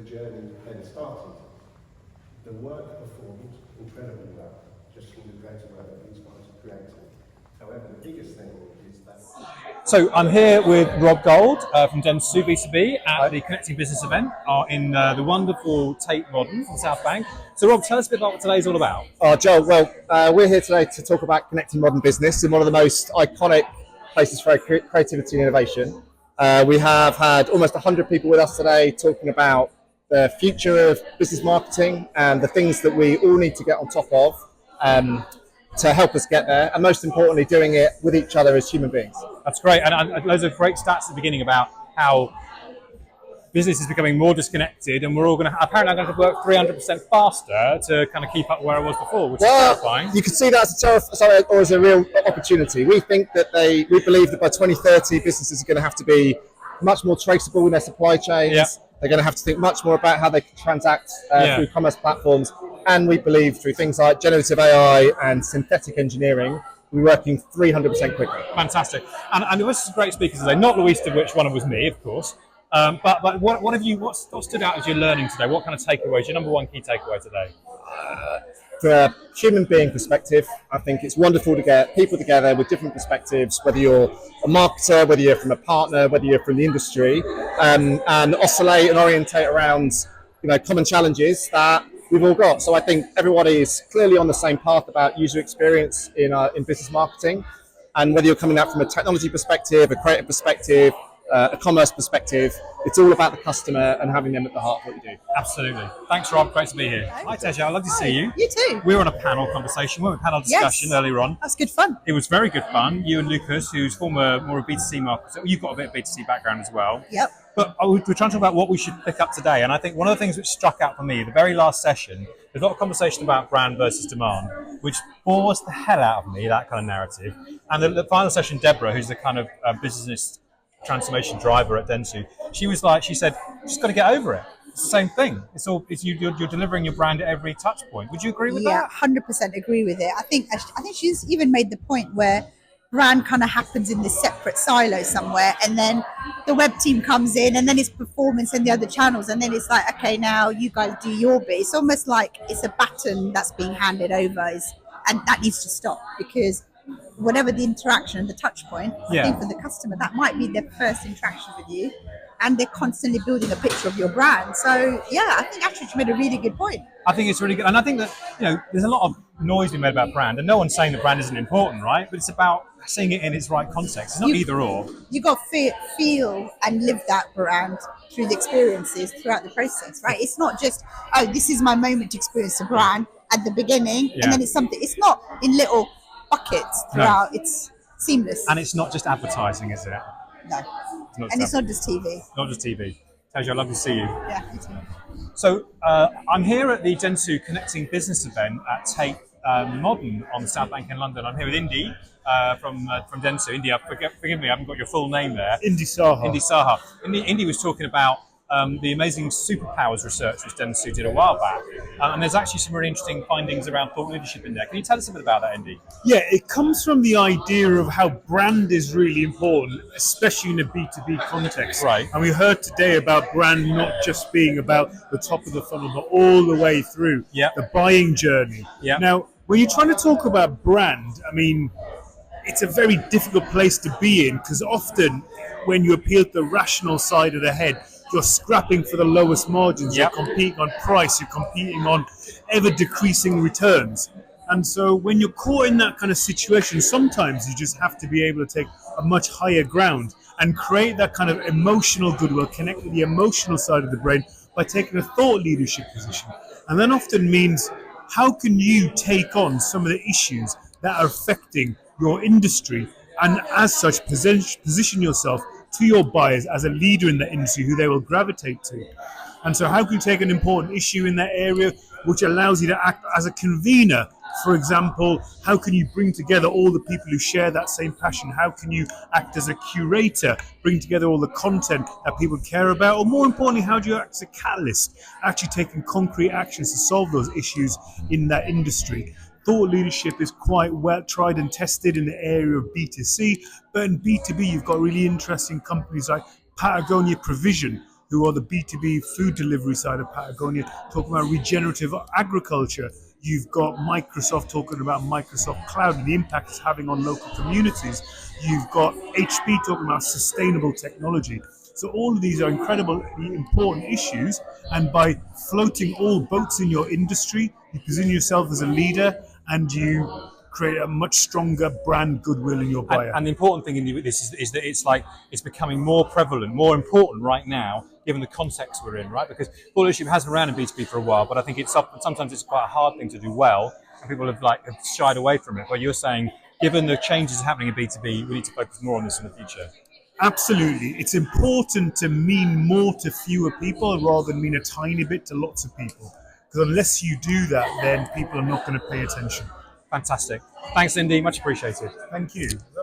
journey then started, the work performed incredibly well, just from the creative work that these guys are creating. However, the biggest thing is that... So I'm here with Rob Gold from Dentsu B2B at the Connecting Business event in the wonderful Tate Modern in South Bank. So Rob, tell us a bit about what today's all about. Joel, well, we're here today to talk about connecting modern business in one of the most iconic places for creativity and innovation. We have had almost 100 people with us today talking about the future of business marketing and the things that we all need to get on top of to help us get there, and most importantly, doing it with each other as human beings. That's great, and loads of great stats at the beginning about how business is becoming more disconnected, and we're all going to apparently I'm going to work 300% faster to kind of keep up where I was before, which is terrifying. You can see that as a real opportunity. We think that we believe that by 2030, businesses are going to have to be much more traceable in their supply chains. Yep. They're going to have to think much more about how they can transact through commerce platforms. And we believe through things like generative AI and synthetic engineering, we're working 300% quicker. Fantastic. And there was some great speakers today, not the least of which one was me, of course. But what stood out as you're learning today? What kind of takeaways? Your number one key takeaway today? From a human being perspective, I think it's wonderful to get people together with different perspectives, whether you're a marketer, whether you're from a partner, whether you're from the industry, and oscillate and orientate around common challenges that we've all got. So I think everybody is clearly on the same path about user experience in business marketing, and whether you're coming out from a technology perspective, a creative perspective, a commerce perspective, it's all about the customer and having them at the heart of what you do. Absolutely. Thanks, Rob. Great to be here. Hi, Tate. I'd love to see you. You too. We were on a panel conversation. We were on a panel discussion earlier on. That's good fun. It was very good fun. You and Lucas, who's more a B2C marketer. You've got a bit of B2C background as well. Yep. But we're trying to talk about what we should pick up today. And I think one of the things which struck out for me, the very last session, there's a lot of conversation about brand versus demand, which bores the hell out of me, that kind of narrative. And the final session, Deborah, who's the kind of business transformation driver at Dentsu, she said, just got to get over it. It's the same thing. You're delivering your brand at every touch point. Would you agree with that? Yeah, 100% agree with it. I think she's even made the point where brand kind of happens in this separate silo somewhere, and then the web team comes in, and then it's performance and the other channels, and then it's like, okay, now you guys do your bit. It's almost like it's a baton that's being handed over, and that needs to stop, because whatever the interaction and the touch point, I think for the customer, that might be their first interaction with you, and they're constantly building a picture of your brand. So yeah, I think actually she made a really good point. I think it's really good, and I think that there's a lot of noise being made about brand, and no one's saying that brand isn't important, right? But it's about seeing it in its right context. It's not either or. You got to feel and live that brand through the experiences throughout the process, right? It's not just, oh, this is my moment to experience the brand at the beginning, and then it's something. It's not in little buckets throughout. No. It's seamless. And it's not just advertising, is it? No. It's not just TV. Not just TV. Tasia, I'd love to see you. Yeah, me too. So I'm here at the Dentsu Connecting Business event at Tate Modern on the South Bank in London. I'm here with Indy from Dentsu. Indy, forgive me, I haven't got your full name there. Indy Saha. Indy was talking about the amazing superpowers research which Dentsu did a while back. And there's actually some really interesting findings around thought leadership in there. Can you tell us a bit about that, Indy? Yeah, it comes from the idea of how brand is really important, especially in a B2B context. Right. And we heard today about brand not just being about the top of the funnel, but all the way through the buying journey. Yep. Now, when you're trying to talk about brand, I mean, it's a very difficult place to be in, because often when you appeal to the rational side of the head, you're scrapping for the lowest margins, you're competing on price, you're competing on ever decreasing returns. And so when you're caught in that kind of situation, sometimes you just have to be able to take a much higher ground and create that kind of emotional goodwill, connect with the emotional side of the brain by taking a thought leadership position. And that often means, how can you take on some of the issues that are affecting your industry, and as such position yourself to your buyers as a leader in the industry who they will gravitate to. And so how can you take an important issue in that area which allows you to act as a convener? For example, how can you bring together all the people who share that same passion? How can you act as a curator, bring together all the content that people care about? Or more importantly, how do you act as a catalyst, actually taking concrete actions to solve those issues in that industry? Thought leadership is quite well tried and tested in the area of B2C, but in B2B, you've got really interesting companies like Patagonia Provision, who are the B2B food delivery side of Patagonia, talking about regenerative agriculture. You've got Microsoft talking about Microsoft Cloud and the impact it's having on local communities. You've got HP talking about sustainable technology. So all of these are incredibly important issues, and by floating all boats in your industry, you position yourself as a leader and you create a much stronger brand goodwill in your buyer. And the important thing in this is that it's becoming more prevalent, more important right now, given the context we're in, right? Because thought leadership has been around in B2B for a while, but I think sometimes it's quite a hard thing to do well, and people have shied away from it. But you're saying, given the changes happening in B2B, we need to focus more on this in the future. Absolutely. It's important to mean more to fewer people rather than mean a tiny bit to lots of people. Because unless you do that, then people are not going to pay attention. Fantastic. Thanks, Indy. Much appreciated. Thank you.